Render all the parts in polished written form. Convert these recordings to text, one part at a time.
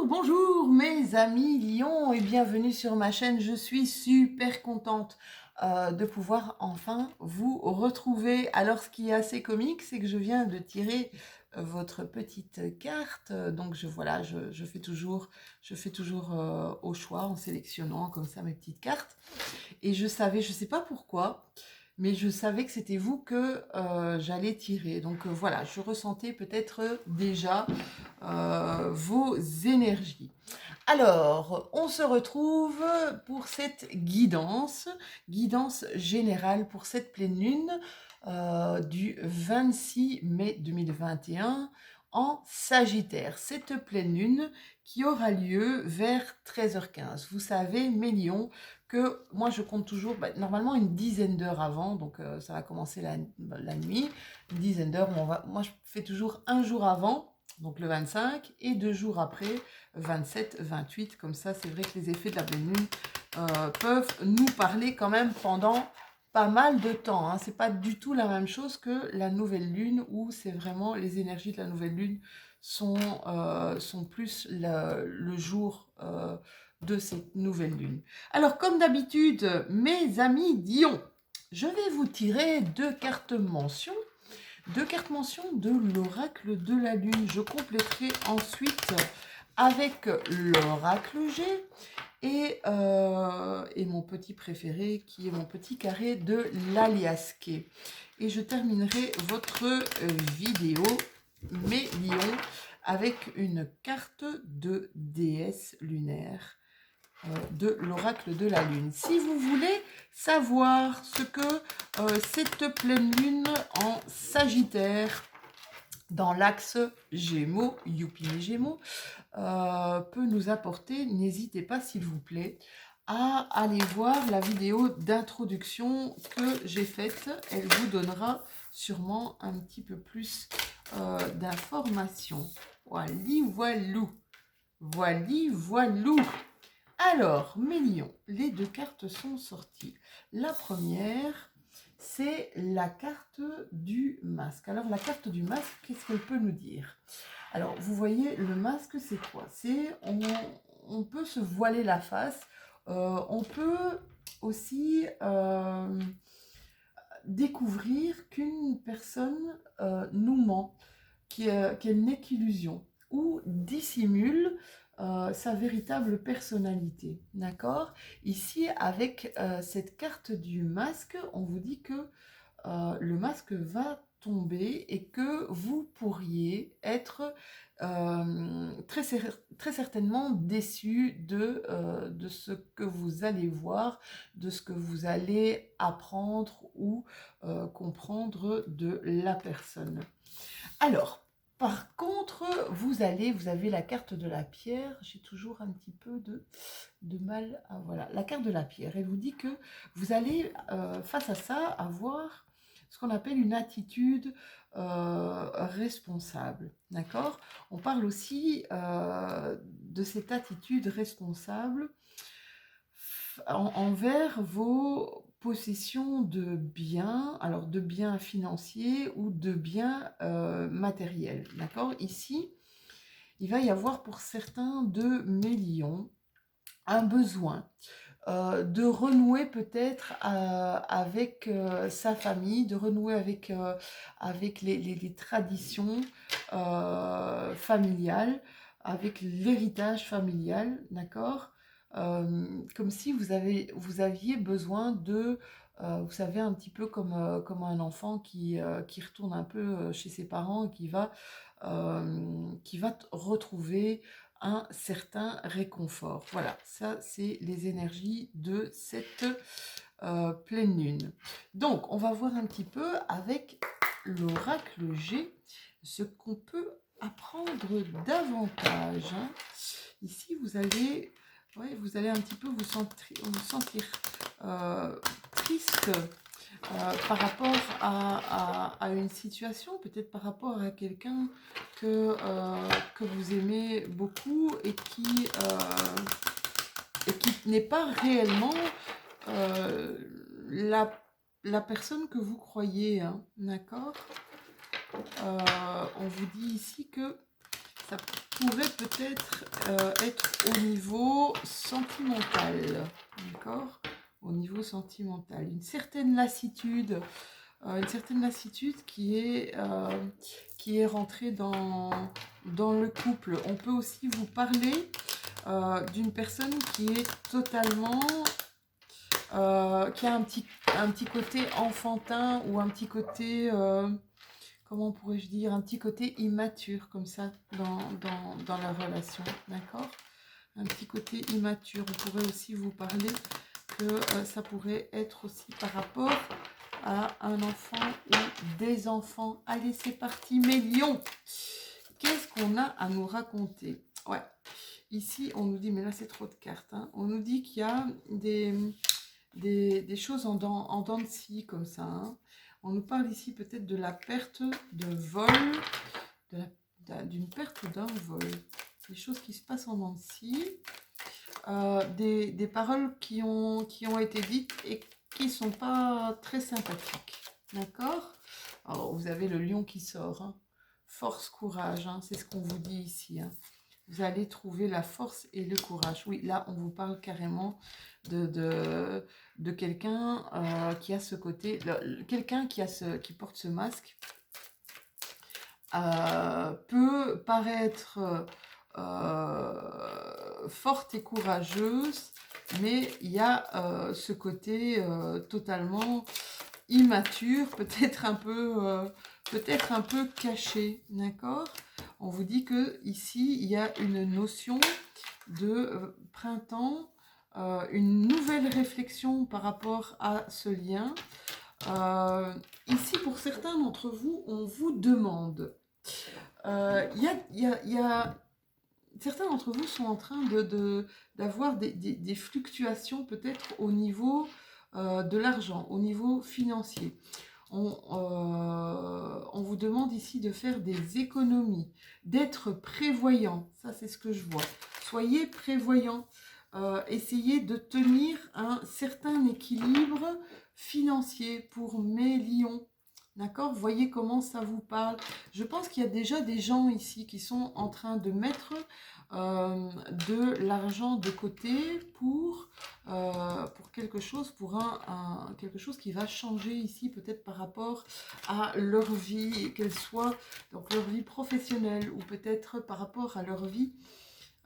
Bonjour mes amis lions et bienvenue sur ma chaîne. Je suis super contente de pouvoir enfin vous retrouver. Alors ce qui est assez comique, c'est que je viens de tirer votre petite carte. Donc je fais toujours au choix en sélectionnant comme ça mes petites cartes. Et je savais, je sais pas pourquoi, mais je savais que c'était vous que j'allais tirer. Donc voilà, je ressentais peut-être déjà vos énergies. Alors, on se retrouve pour cette guidance générale pour cette pleine lune du 26 mai 2021 en Sagittaire. Cette pleine lune qui aura lieu vers 13h15. Vous savez, mes lions, que moi je compte toujours normalement une dizaine d'heures avant, donc ça va commencer la nuit, une dizaine d'heures, moi je fais toujours un jour avant, donc le 25, et 2 jours après, 27, 28, comme ça c'est vrai que les effets de la pleine lune peuvent nous parler quand même pendant pas mal de temps, hein. C'est pas du tout la même chose que la nouvelle lune, où c'est vraiment les énergies de la nouvelle lune sont plus le jour de cette nouvelle lune. Alors comme d'habitude, mes amis Dion, je vais vous tirer deux cartes mentions de l'oracle de la lune. Je compléterai ensuite avec l'oracle G et mon petit préféré qui est mon petit carré de l'aliasqué. Et je terminerai votre vidéo, mes lions, avec une carte de déesse lunaire de l'oracle de la lune. Si vous voulez savoir ce que cette pleine lune en Sagittaire dans l'axe Gémeaux, youpi les Gémeaux, peut nous apporter, n'hésitez pas s'il vous plaît à aller voir la vidéo d'introduction que j'ai faite. Elle vous donnera sûrement un petit peu plus d'informations. Voili voilou. Voili voilou. Alors, mes lions, les deux cartes sont sorties. La première, c'est la carte du masque. Alors, la carte du masque, qu'est-ce qu'elle peut nous dire? Alors, vous voyez, le masque, c'est quoi? On peut se voiler la face. On peut aussi découvrir qu'une personne nous ment, qu'elle n'est qu'illusion, ou dissimule sa véritable personnalité. D'accord? Ici, avec cette carte du masque, on vous dit que le masque va tomber et que vous pourriez être très certainement déçu de ce que vous allez voir, de ce que vous allez apprendre ou comprendre de la personne. Alors, par contre, vous avez la carte de la pierre. J'ai toujours un petit peu de mal à... Voilà, la carte de la pierre. Elle vous dit que vous allez, face à ça, avoir ce qu'on appelle une attitude responsable. D'accord? On parle aussi de cette attitude responsable envers vos possessions de biens, alors de biens financiers ou de biens matériels. D'accord? Ici, il va y avoir pour certains de mes lions un besoin de renouer peut-être avec sa famille, de renouer avec les traditions familiales, avec l'héritage familial, d'accord? Comme si vous aviez besoin de, vous savez, un petit peu comme un enfant qui retourne un peu chez ses parents et qui va retrouver un certain réconfort. Voilà, ça c'est les énergies de cette pleine lune. Donc, on va voir un petit peu avec l'oracle G ce qu'on peut apprendre davantage, hein. Ici, vous allez un petit peu vous sentir triste par rapport à une situation, peut-être par rapport à quelqu'un que vous aimez beaucoup et qui n'est pas réellement euh, la personne que vous croyez, hein, d'accord? On vous dit ici que pourrait peut-être être au niveau sentimental, d'accord? Au niveau sentimental, une certaine lassitude qui est rentrée dans le couple. On peut aussi vous parler d'une personne qui est totalement, qui a un petit côté enfantin ou un petit côté, comment pourrais-je dire, un petit côté immature comme ça dans la relation, d'accord? Un petit côté immature. On pourrait aussi vous parler que ça pourrait être aussi par rapport à un enfant ou des enfants. Allez, c'est parti, mes lions. Qu'est-ce qu'on a à nous raconter? Ouais, ici, on nous dit, mais là, c'est trop de cartes. Hein. On nous dit qu'il y a des choses en dents de scie, comme ça. Hein. On nous parle ici peut-être de la perte de vol, d'une perte d'un vol. Des choses qui se passent en dents de scie. Des paroles qui ont été dites et qui ne sont pas très sympathiques. D'accord? Alors, vous avez le lion qui sort. Hein. Force, courage, hein, c'est ce qu'on vous dit ici. Hein. Vous allez trouver la force et le courage. Oui, là, on vous parle carrément de quelqu'un qui a ce côté... Quelqu'un qui porte ce masque peut paraître forte et courageuse, mais il y a ce côté totalement immature, peut-être un peu caché, d'accord? On vous dit que ici il y a une notion de printemps, une nouvelle réflexion par rapport à ce lien. Ici, pour certains d'entre vous, on vous demande. Certains d'entre vous sont en train d'avoir des fluctuations peut-être au niveau de l'argent, au niveau financier. On vous demande ici de faire des économies, d'être prévoyant. Ça, c'est ce que je vois. Soyez prévoyant. Essayez de tenir un certain équilibre financier pour mes lions. D'accord? Voyez comment ça vous parle. Je pense qu'il y a déjà des gens ici qui sont en train de mettre de l'argent de côté pour quelque chose, quelque chose qui va changer ici, peut-être par rapport à leur vie, qu'elle soit donc leur vie professionnelle ou peut-être par rapport à leur vie,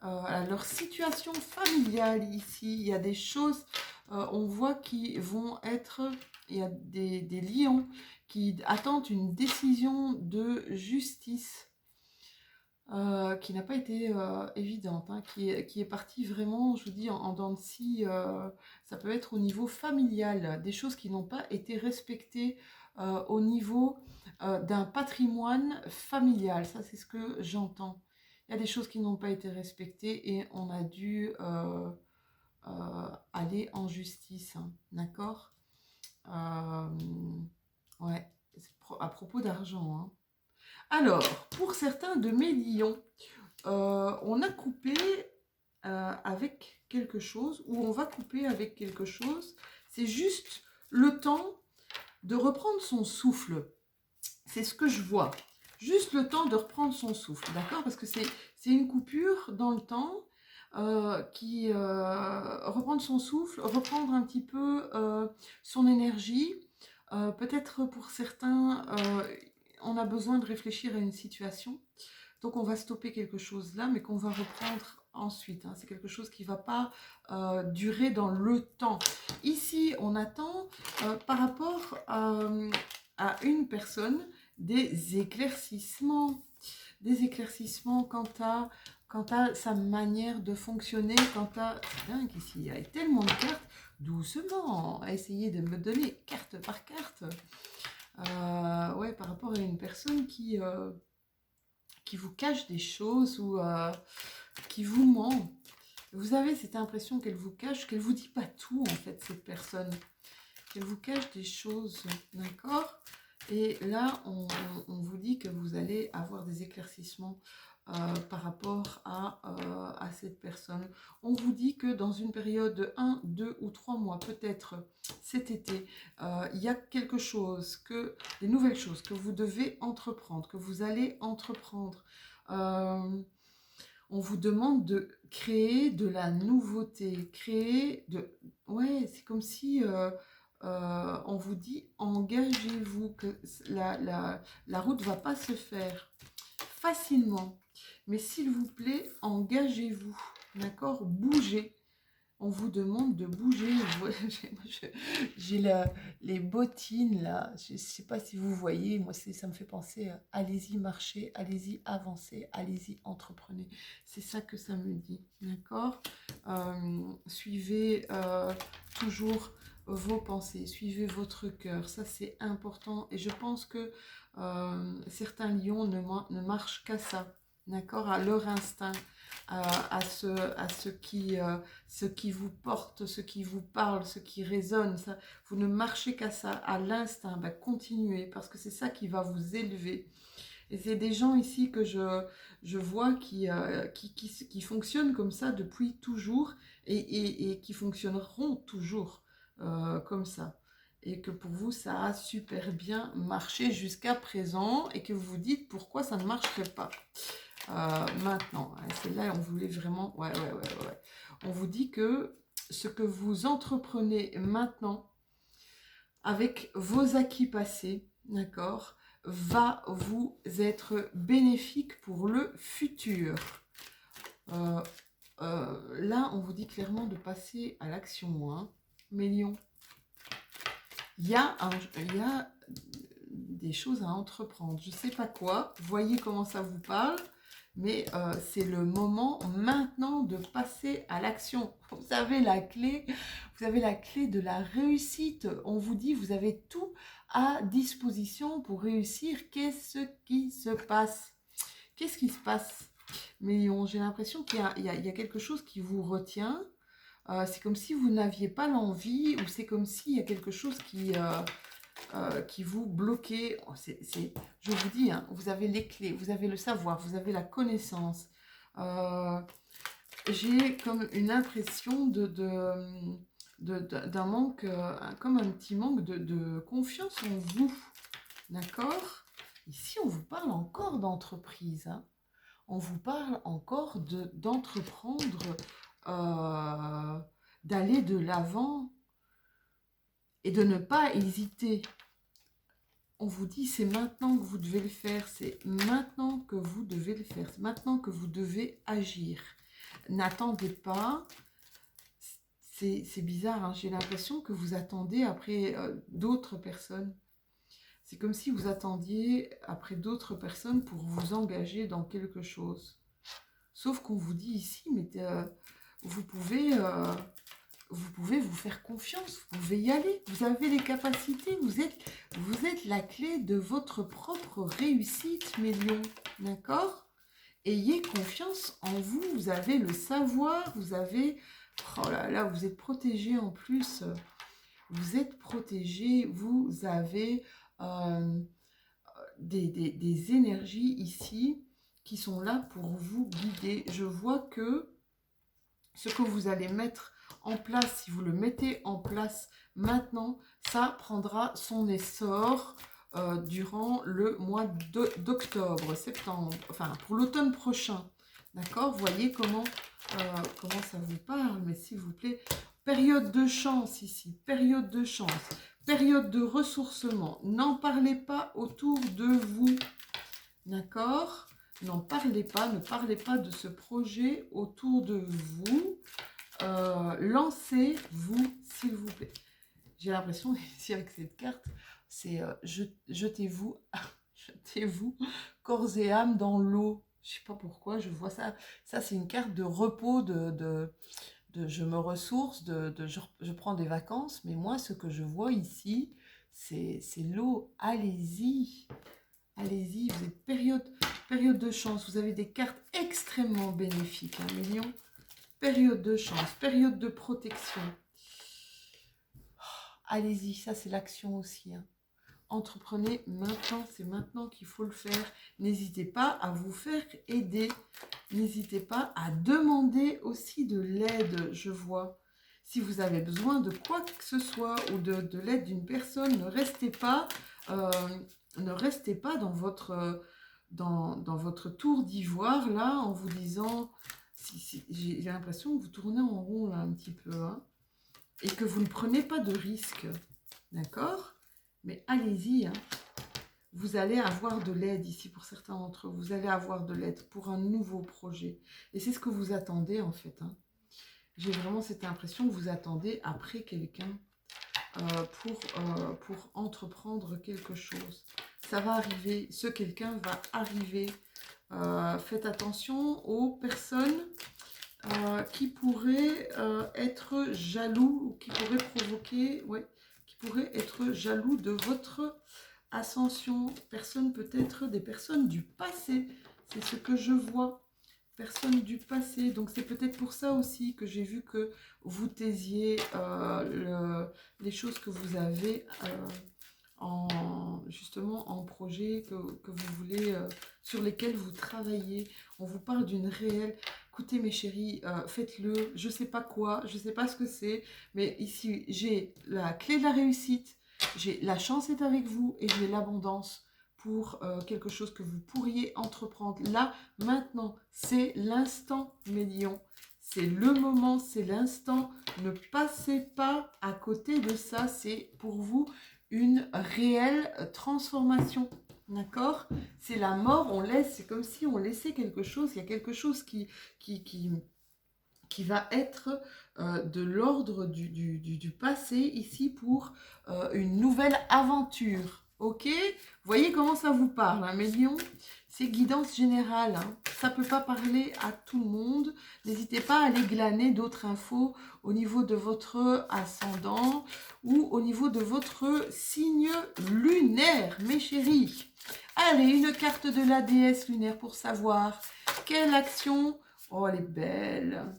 à leur situation familiale ici. Il y a des choses, on voit qui vont être, il y a des lions qui attendent une décision de justice. Qui n'a pas été évidente, hein, qui est partie vraiment, je vous dis, en dents de scie. Ça peut être au niveau familial, des choses qui n'ont pas été respectées au niveau d'un patrimoine familial. Ça, c'est ce que j'entends. Il y a des choses qui n'ont pas été respectées et on a dû aller en justice, hein, d'accord? Ouais, à propos d'argent, hein. Alors, pour certains de mes lions, on a coupé avec quelque chose, ou on va couper avec quelque chose. C'est juste le temps de reprendre son souffle. C'est ce que je vois. Juste le temps de reprendre son souffle, d'accord? Parce que c'est une coupure dans le temps qui reprendre son souffle, reprendre un petit peu son énergie. Peut-être pour certains, on a besoin de réfléchir à une situation. Donc on va stopper quelque chose là, mais qu'on va reprendre ensuite. Hein. C'est quelque chose qui ne va pas durer dans le temps. Ici, on attend par rapport à une personne des éclaircissements. Des éclaircissements quant à sa manière de fonctionner, quant à... C'est dingue ici, il y a tellement de cartes. Doucement, à essayer de me donner carte par carte. Ouais, par rapport à une personne qui vous cache des choses ou qui vous ment. Vous avez cette impression qu'elle vous cache, qu'elle vous dit pas tout en fait, cette personne. Qu'elle vous cache des choses, d'accord? Et là, on vous dit que vous allez avoir des éclaircissements par rapport à cette personne. On vous dit que dans une période de 1, 2 ou 3 mois, peut-être cet été, il y a quelque chose, des nouvelles choses que vous devez entreprendre, que vous allez entreprendre. On vous demande de créer de la nouveauté, créer de... Ouais, c'est comme si on vous dit engagez-vous, que la route ne va pas se faire facilement. Mais s'il vous plaît, engagez-vous, d'accord? Bougez. On vous demande de bouger. J'ai les bottines là. Je ne sais pas si vous voyez. Moi, ça me fait penser à allez-y, marchez, allez-y, avancez, allez-y, entreprenez. C'est ça que ça me dit. D'accord? Suivez toujours vos pensées. Suivez votre cœur. Ça, c'est important. Et je pense que certains lions ne marchent qu'à ça. D'accord? À leur instinct. À ce qui vous porte, ce qui vous parle, ce qui résonne. Ça, vous ne marchez qu'à ça, à l'instinct. Ben, continuez, parce que c'est ça qui va vous élever. Et c'est des gens ici que je vois qui fonctionnent comme ça depuis toujours et qui fonctionneront toujours comme ça. Et que pour vous, ça a super bien marché jusqu'à présent et que vous vous dites pourquoi ça ne marcherait pas. Maintenant, c'est là on voulait vraiment... Ouais. On vous dit que ce que vous entreprenez maintenant, avec vos acquis passés, d'accord, va vous être bénéfique pour le futur. Là, on vous dit clairement de passer à l'action, hein. Mes lions, il y a des choses à entreprendre. Je ne sais pas quoi, voyez comment ça vous parle. Mais c'est le moment maintenant de passer à l'action. Vous avez la clé de la réussite. On vous dit, vous avez tout à disposition pour réussir. Qu'est-ce qui se passe? Qu'est-ce qui se passe? Mais j'ai l'impression qu'il y a quelque chose qui vous retient. C'est comme si vous n'aviez pas l'envie, ou c'est comme s'il y a quelque chose qui vous bloquez. Je vous dis, hein, vous avez les clés, vous avez le savoir, vous avez la connaissance. J'ai comme une impression d'un manque, comme un petit manque de confiance en vous. D'accord? Ici, on vous parle encore d'entreprise. Hein. On vous parle encore d'entreprendre, d'aller de l'avant et de ne pas hésiter. On vous dit, c'est maintenant que vous devez le faire, c'est maintenant que vous devez le faire, c'est maintenant que vous devez agir. N'attendez pas, c'est bizarre, hein, j'ai l'impression que vous attendez après d'autres personnes. C'est comme si vous attendiez après d'autres personnes pour vous engager dans quelque chose. Sauf qu'on vous dit ici, mais vous pouvez vous faire confiance, vous pouvez y aller, vous avez les capacités, vous êtes la clé de votre propre réussite, mes lions, d'accord? Ayez confiance en vous, vous avez le savoir, vous avez... Oh là là, vous êtes protégé en plus, vous êtes protégé, vous avez des énergies ici qui sont là pour vous guider. Je vois que ce que vous allez mettre en place, si vous le mettez en place maintenant, ça prendra son essor durant le mois d'octobre, septembre, enfin pour l'automne prochain. D'accord? Voyez comment ça vous parle, mais s'il vous plaît, période de chance ici, période de chance, période de ressourcement. N'en parlez pas autour de vous. D'accord? N'en parlez pas, ne parlez pas de ce projet autour de vous. Lancez-vous, s'il vous plaît. J'ai l'impression, ici avec cette carte, c'est jetez-vous, jetez-vous corps et âme dans l'eau. Je ne sais pas pourquoi, je vois ça. Ça, c'est une carte de repos, de je me ressource, je prends des vacances. Mais moi, ce que je vois ici, c'est l'eau. Allez-y. Allez-y, vous êtes période de chance. Vous avez des cartes extrêmement bénéfiques, hein, mes lions. Période de chance, période de protection. Allez-y, ça c'est l'action aussi. Hein. Entreprenez maintenant, c'est maintenant qu'il faut le faire. N'hésitez pas à vous faire aider. N'hésitez pas à demander aussi de l'aide, je vois. Si vous avez besoin de quoi que ce soit ou de l'aide d'une personne, ne restez pas dans dans votre tour d'ivoire, là, en vous disant, j'ai l'impression que vous tournez en rond, là, un petit peu, hein, et que vous ne prenez pas de risque, d'accord? Mais allez-y, hein. Vous allez avoir de l'aide ici pour certains d'entre vous. Vous allez avoir de l'aide pour un nouveau projet. Et c'est ce que vous attendez, en fait, hein. J'ai vraiment cette impression que vous attendez après quelqu'un pour entreprendre quelque chose. Ça va arriver, ce quelqu'un va arriver. Faites attention aux personnes qui pourraient être jaloux ou qui pourraient provoquer, ouais, qui pourraient être jaloux de votre ascension. Personne, peut-être des personnes du passé, c'est ce que je vois. Personnes du passé, donc c'est peut-être pour ça aussi que j'ai vu que vous taisiez les choses que vous avez justement en projet, que vous voulez, sur lesquels vous travaillez. On vous parle d'une réelle... Écoutez mes chéris, faites-le, je sais pas quoi, je sais pas ce que c'est, mais ici j'ai la clé de la réussite, j'ai la chance est avec vous et j'ai l'abondance pour quelque chose que vous pourriez entreprendre. Là, maintenant, c'est l'instant, mes lions. C'est le moment, c'est l'instant. Ne passez pas à côté de ça. C'est pour vous une réelle transformation. D'accord? C'est la mort, on laisse, c'est comme si on laissait quelque chose. Il y a quelque chose qui va être de l'ordre du passé ici pour une nouvelle aventure. Ok? Vous voyez comment ça vous parle, hein, mes lions? C'est guidance générale, hein. Ça ne peut pas parler à tout le monde. N'hésitez pas à aller glaner d'autres infos au niveau de votre ascendant ou au niveau de votre signe lunaire, mes chéris. Allez, une carte de la déesse lunaire pour savoir quelle action... Oh, elle est belle.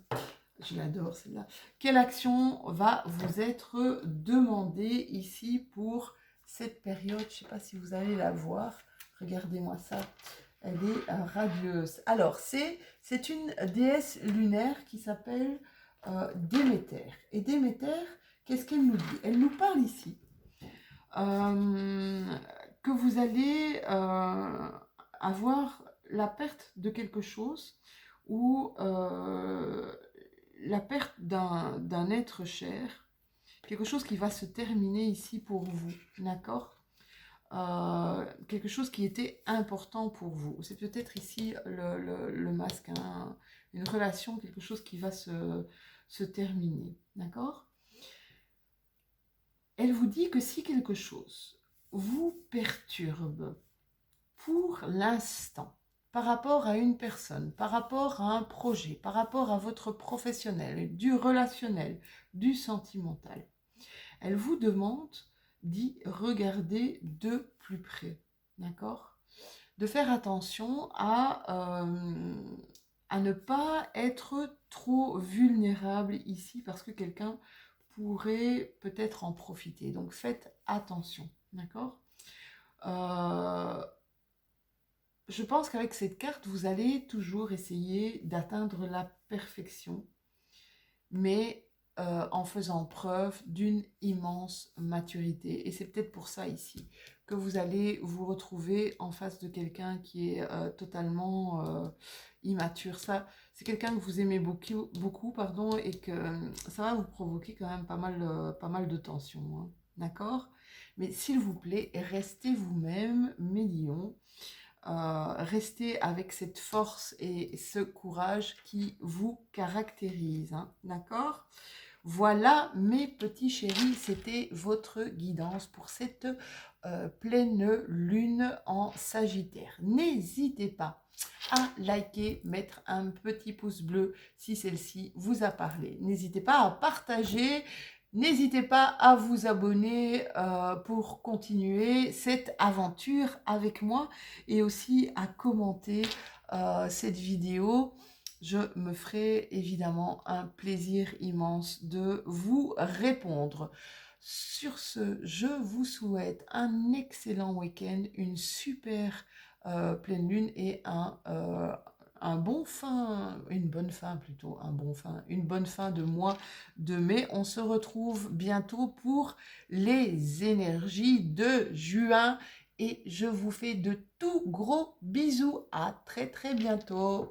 Je l'adore celle-là. Quelle action va vous être demandée ici pour cette période? Je ne sais pas si vous allez la voir. Regardez-moi ça. Elle est radieuse. Alors, c'est une déesse lunaire qui s'appelle Déméter. Et Déméter, qu'est-ce qu'elle nous dit? Elle nous parle ici que vous allez avoir la perte de quelque chose ou la perte d'un être cher, quelque chose qui va se terminer ici pour vous, d'accord? Quelque chose qui était important pour vous. C'est peut-être ici le masque, hein, une relation, quelque chose qui va se terminer, d'accord? Elle vous dit que si quelque chose vous perturbe pour l'instant, par rapport à une personne, par rapport à un projet, par rapport à votre professionnel, du relationnel, du sentimental, elle vous demande d'y regarder de plus près, d'accord? De faire attention à ne pas être trop vulnérable ici parce que quelqu'un pourrait peut-être en profiter. Donc faites attention, d'accord? Je pense qu'avec cette carte, vous allez toujours essayer d'atteindre la perfection, mais en faisant preuve d'une immense maturité. Et c'est peut-être pour ça ici que vous allez vous retrouver en face de quelqu'un qui est totalement immature. Ça, c'est quelqu'un que vous aimez beaucoup, beaucoup pardon, et que ça va vous provoquer quand même pas mal de tension, hein, d'accord? Mais s'il vous plaît, restez vous-même, mes lions. Restez avec cette force et ce courage qui vous caractérise, hein, d'accord? Voilà mes petits chéris, c'était votre guidance pour cette pleine lune en Sagittaire. N'hésitez pas à liker, mettre un petit pouce bleu si celle-ci vous a parlé. N'hésitez pas à partager. N'hésitez pas à vous abonner pour continuer cette aventure avec moi et aussi à commenter cette vidéo. Je me ferai évidemment un plaisir immense de vous répondre. Sur ce, je vous souhaite un excellent week-end, une super pleine lune et une bonne fin de mois de mai. On se retrouve bientôt pour les énergies de juin et je vous fais de tout gros bisous. À très très bientôt.